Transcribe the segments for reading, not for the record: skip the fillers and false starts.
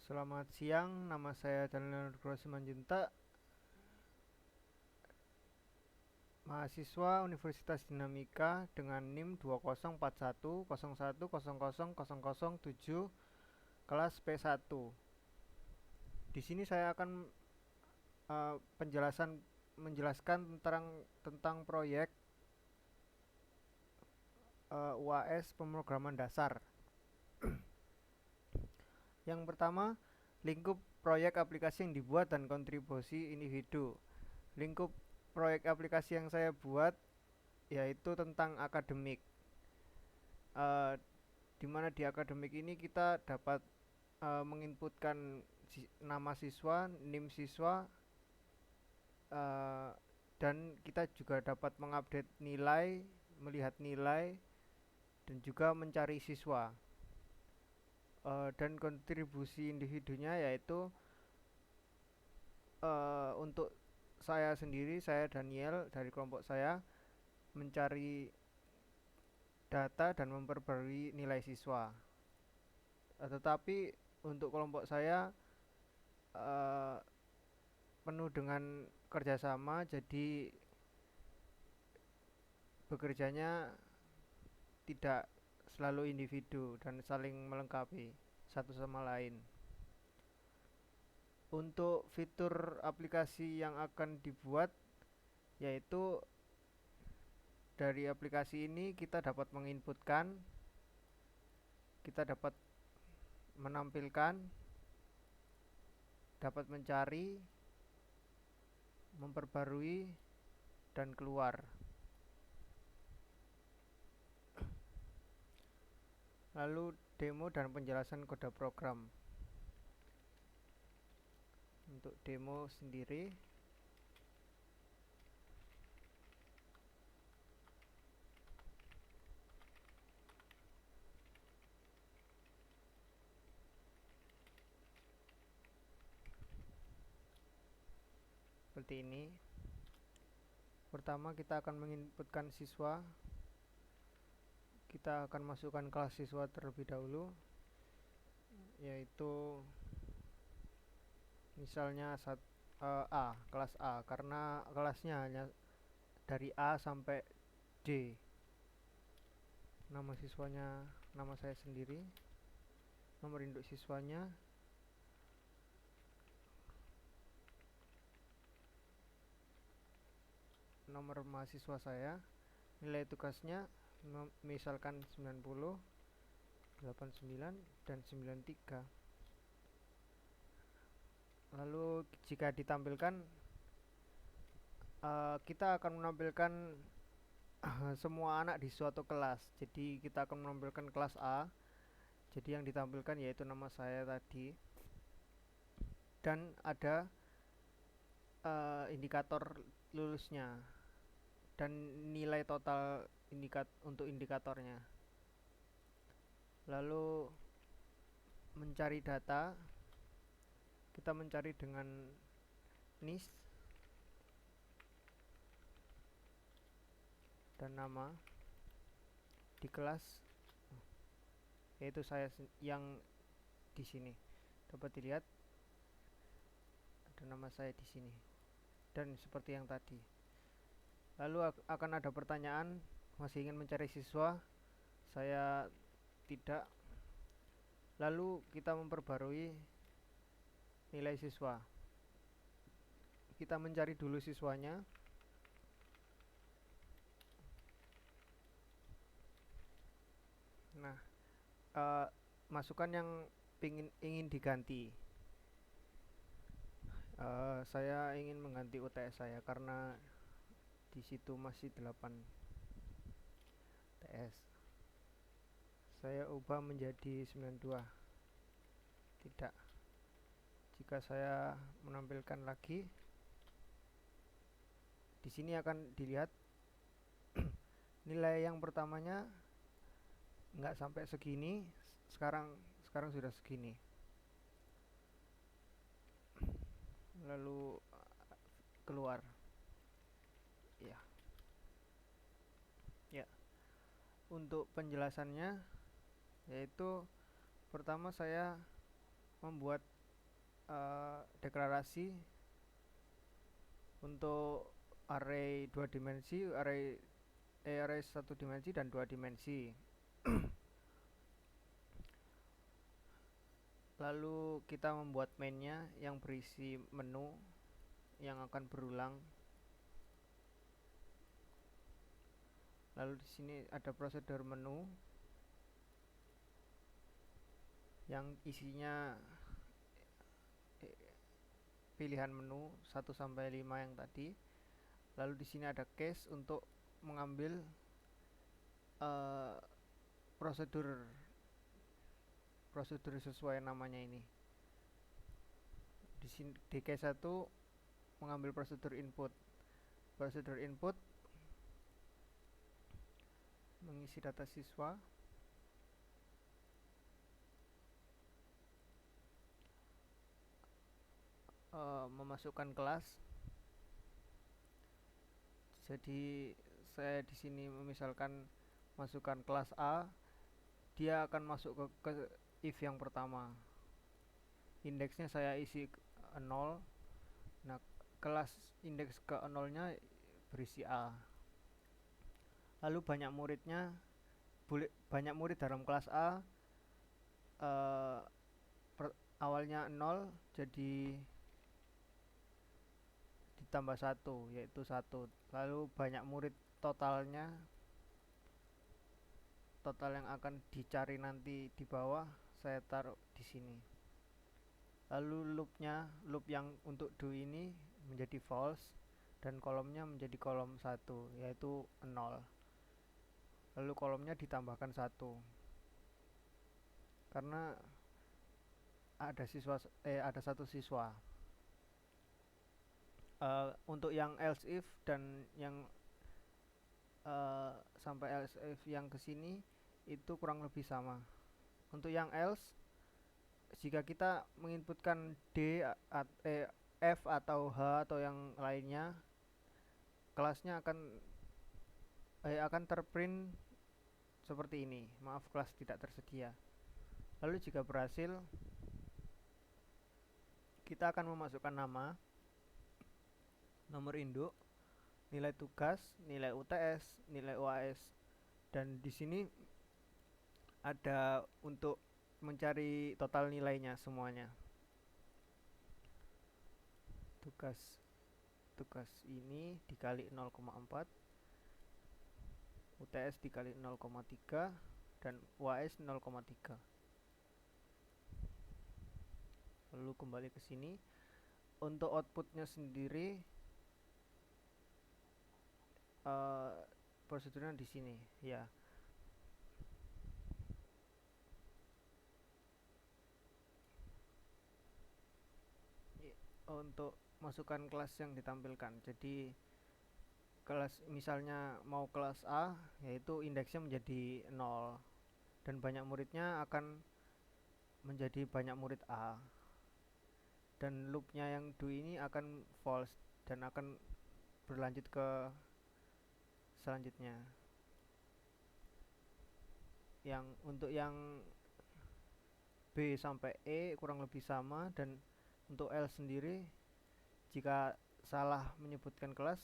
Selamat siang, nama saya Daniel Nugroho Simanjuntak, mahasiswa Universitas Dinamika dengan NIM 204101000007 kelas P1. Di sini saya akan menjelaskan tentang proyek UAS pemrograman dasar. Yang pertama, lingkup proyek aplikasi yang dibuat dan kontribusi individu. Lingkup proyek aplikasi yang saya buat yaitu tentang akademik. Di mana di akademik ini kita dapat menginputkan nama siswa, NIM siswa, dan kita juga dapat mengupdate nilai, melihat nilai, dan juga mencari siswa. Dan kontribusi individunya yaitu untuk saya sendiri, saya Daniel dari kelompok saya, mencari data dan memperbarui nilai siswa. Tetapi untuk kelompok saya penuh dengan kerjasama, jadi bekerjanya tidak selalu individu dan saling melengkapi satu sama lain. Untuk fitur aplikasi yang akan dibuat, yaitu dari aplikasi ini kita dapat menginputkan, kita dapat menampilkan, dapat mencari, memperbarui, dan keluar. Lalu demo dan penjelasan kode program. Untuk demo sendiri, seperti ini. Pertama kita akan menginputkan siswa. Kita akan masukkan kelas siswa terlebih dahulu, yaitu misalnya A, kelas A, karena kelasnya hanya dari A sampai D. Nama siswanya nama saya sendiri, nomor induk siswanya, nomor mahasiswa saya, nilai tugasnya misalkan 90, 89, dan 93. Lalu jika ditampilkan, kita akan menampilkan semua anak di suatu kelas. Jadi kita akan menampilkan kelas A. Jadi yang ditampilkan yaitu nama saya tadi, dan ada indikator lulusnya dan nilai total untuk indikatornya. Lalu mencari data, kita mencari dengan NIS dan nama di kelas, yaitu saya yang di sini. Dapat dilihat ada nama saya di sini dan seperti yang tadi. Lalu akan ada pertanyaan, masih ingin mencari siswa? Saya tidak. Lalu kita memperbarui nilai siswa. Kita mencari dulu siswanya. Nah, masukan yang ingin diganti. Saya ingin mengganti UTS saya karena di situ masih 8 TS. Saya ubah menjadi 92. Tidak. Jika saya menampilkan lagi, di sini akan dilihat nilai yang pertamanya nggak sampai segini, sekarang sudah segini. Lalu keluar. Ya. Untuk penjelasannya, yaitu pertama saya membuat deklarasi untuk array 2 dimensi, array 1 dimensi dan 2 dimensi. Lalu kita membuat mainnya yang berisi menu yang akan berulang. Lalu di sini ada prosedur menu yang isinya pilihan menu 1 sampai 5 yang tadi. Lalu di sini ada case untuk mengambil prosedur sesuai namanya ini. Di sini di case 1 mengambil prosedur input. Prosedur input mengisi data siswa. Memasukkan kelas. Jadi saya di sini misalkan masukkan kelas A, dia akan masuk ke if yang pertama. Indeksnya saya isi 0. Nah, kelas indeks ke 0-nya berisi A. Lalu banyak murid dalam kelas A awalnya 0, jadi ditambah 1, yaitu 1. Lalu banyak murid total yang akan dicari nanti di bawah saya taruh di sini. Lalu loop yang untuk do ini menjadi false dan kolomnya menjadi kolom 1, yaitu 0. Lalu kolomnya ditambahkan 1 karena ada satu siswa. Untuk yang else if dan yang sampai else if yang kesini itu kurang lebih sama. Untuk yang else, jika kita menginputkan F atau H atau yang lainnya, kelasnya akan terprint seperti ini. Maaf, kelas tidak tersedia. Lalu jika berhasil, kita akan memasukkan nama, nomor induk, nilai tugas, nilai UTS, nilai UAS, dan di sini ada untuk mencari total nilainya semuanya. Tugas ini dikali 0,4, UTS dikali 0,3, dan UAS 0,3. Lalu kembali ke sini. Untuk outputnya sendiri prosedurnya di sini ya. Untuk masukkan kelas yang ditampilkan. Jadi kelas misalnya mau kelas A, yaitu indeksnya menjadi 0 dan banyak muridnya akan menjadi banyak murid A. Dan loopnya yang do ini akan false dan akan berlanjut ke selanjutnya. Untuk yang B sampai E kurang lebih sama, dan untuk L sendiri jika salah menyebutkan kelas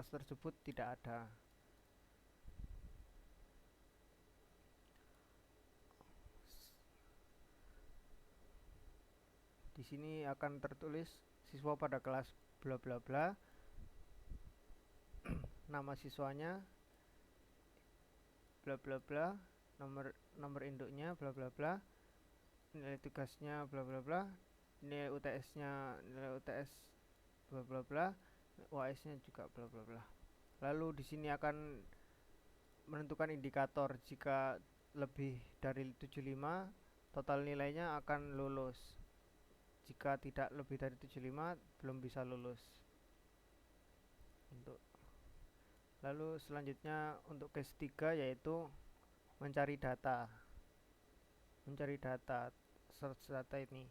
tersebut tidak ada. Di sini akan tertulis siswa pada kelas bla bla bla, nama siswanya bla bla bla, nomor induknya bla bla bla, nilai tugasnya bla bla bla, nilai UTS-nya bla bla bla, UAS-nya juga bla bla bla. Lalu di sini akan menentukan indikator. Jika lebih dari 75, total nilainya akan lulus. Jika tidak lebih dari 75, belum bisa lulus. Lalu selanjutnya untuk case 3 yaitu mencari data, search data ini.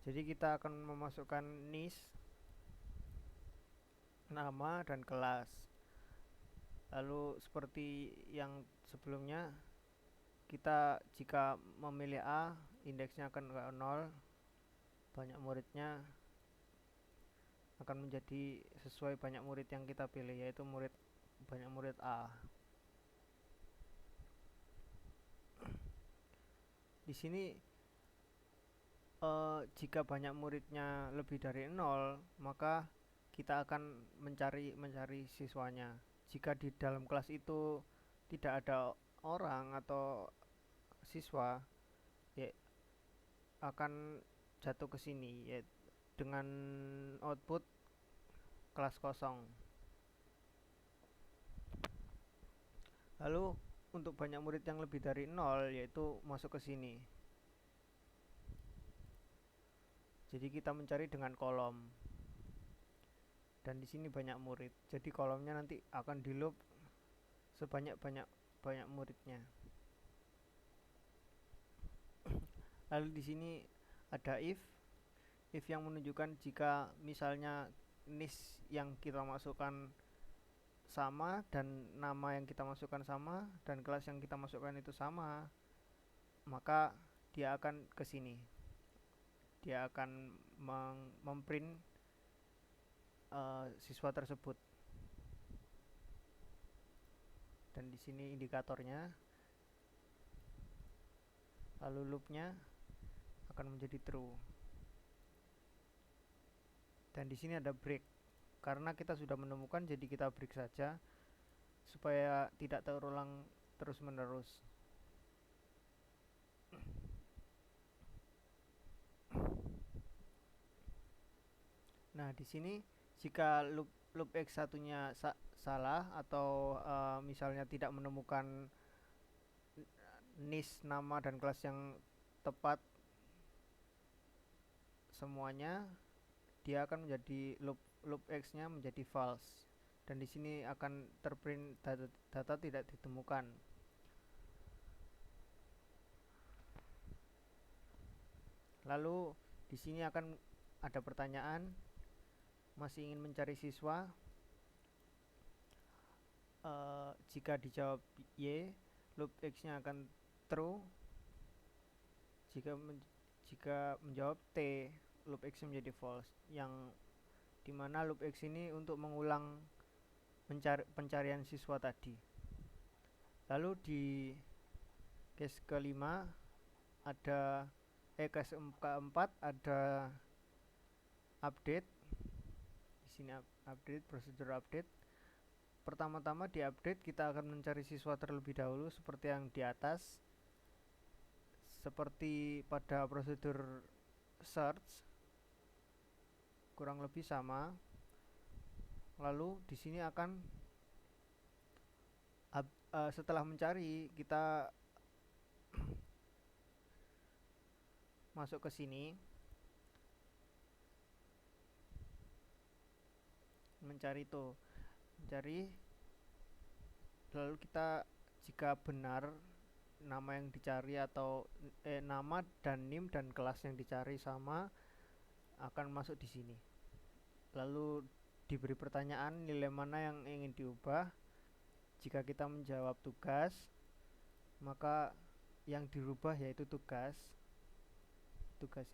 Jadi kita akan memasukkan niche, nama, dan kelas. Lalu seperti yang sebelumnya, kita jika memilih A, indeksnya akan ke 0. banyak muridnya akan menjadi sesuai banyak murid yang kita pilih, yaitu banyak murid A. Di sini jika banyak muridnya lebih dari 0, maka kita akan mencari siswanya. Jika di dalam kelas itu tidak ada orang atau siswa, ya akan jatuh ke sini, ya dengan output kelas kosong. Lalu untuk banyak murid yang lebih dari 0, yaitu masuk ke sini. Jadi kita mencari dengan kolom. Dan di sini banyak murid. Jadi kolomnya nanti akan di loop sebanyak muridnya. Lalu di sini ada if yang menunjukkan jika misalnya nis yang kita masukkan sama dan nama yang kita masukkan sama dan kelas yang kita masukkan itu sama, maka dia akan ke sini. Dia akan memprint siswa tersebut. Dan di sini indikatornya. Lalu loopnya akan menjadi true. Dan di sini ada break. Karena kita sudah menemukan, jadi kita break saja supaya tidak terulang terus-menerus. Nah, di sini jika loop x satunya salah atau misalnya tidak menemukan nis nama dan kelas yang tepat semuanya, dia akan menjadi loop x-nya menjadi false. Dan di sini akan terprint data tidak ditemukan. Lalu di sini akan ada pertanyaan, masih ingin mencari siswa? Jika dijawab Y, loop x-nya akan true. Jika menjawab T, loop x-nya menjadi false. Yang dimana loop x ini untuk mengulang pencarian siswa tadi. Lalu di case kelima ada case keempat ada update. Di sini update, prosedur update. Pertama-tama di update kita akan mencari siswa terlebih dahulu seperti yang di atas. Seperti pada prosedur search, kurang lebih sama. Lalu di sini akan setelah mencari, kita masuk ke sini, mencari, lalu kita jika benar nama yang dicari atau nama dan nim dan kelas yang dicari sama, akan masuk di sini. Lalu diberi pertanyaan nilai mana yang ingin diubah. Jika kita menjawab tugas, maka yang dirubah yaitu tugas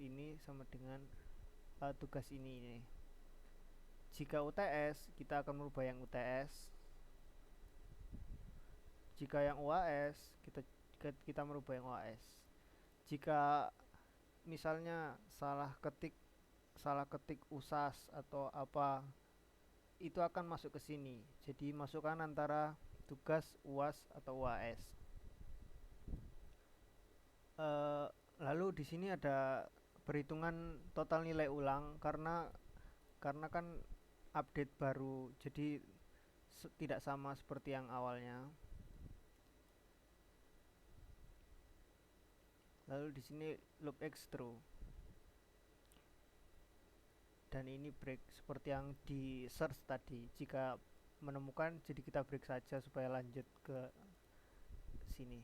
ini sama dengan tugas ini. Jika UTS, kita akan merubah yang UTS. Jika yang UAS, kita merubah yang UAS. Jika misalnya salah ketik USAS atau apa, itu akan masuk ke sini. Jadi masukkan antara tugas UAS atau UAS. Lalu di sini ada perhitungan total nilai ulang karena kan update baru, jadi tidak sama seperti yang awalnya. Lalu di sini loop x true. Dan ini break seperti yang di search tadi. Jika menemukan, jadi kita break saja supaya lanjut ke sini.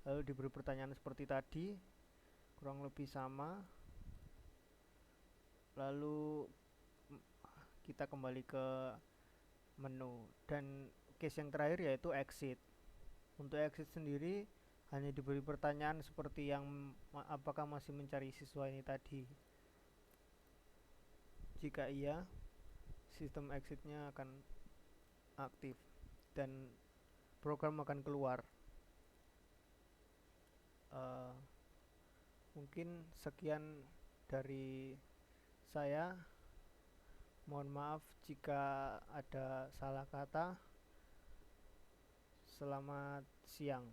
Lalu diberi pertanyaan seperti tadi, kurang lebih sama. Lalu kita kembali ke menu dan case yang terakhir yaitu exit. Untuk exit sendiri Hanya diberi pertanyaan seperti yang apakah masih mencari siswa ini tadi. Jika iya, sistem exitnya akan aktif dan program akan keluar. Uh, Mungkin sekian dari saya. Mohon maaf jika ada salah kata. Selamat siang.